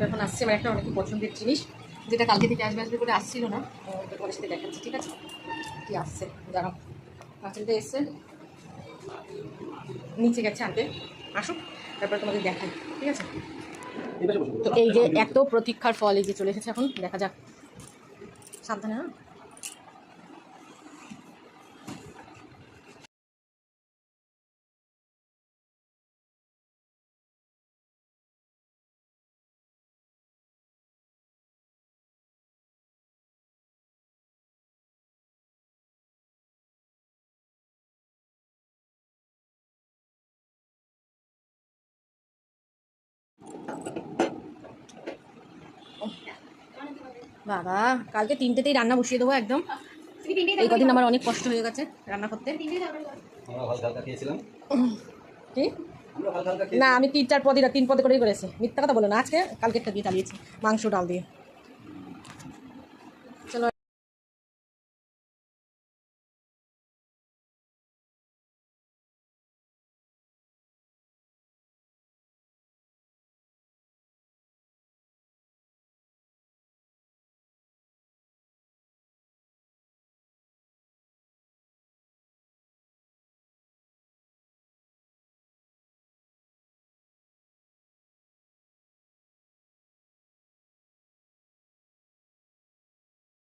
এখন আসছে আমার একটা অনেক পছন্দের জিনিস, যেটা কালকে থেকে আসবে করে আসছিল না, পরে সাথে দেখাচ্ছি। ঠিক আছে, কি আসছে দাঁড়াও। পাঁচটা এসছে, নিচে গেছে আনতে, আসুক তারপরে তোমাদের দেখাই। ঠিক আছে, তো এই যে এত প্রতীক্ষার ফল এই যে চলে এসেছে, এখন দেখা যাক। সাবধানে হ্যাঁ। বাবা, কালকে 3টেতেই রান্না বসিয়ে দেবো একদম। এই কদিন আমার অনেক কষ্ট হয়ে গেছে রান্না করতে। কি না, আমি 3-4 পদই 3 পদে করেই করেছি, মিথ্যা কথা বলো না। আজকে কালকেরটা দিয়ে চালিয়েছি, মাংস ডাল দিয়ে।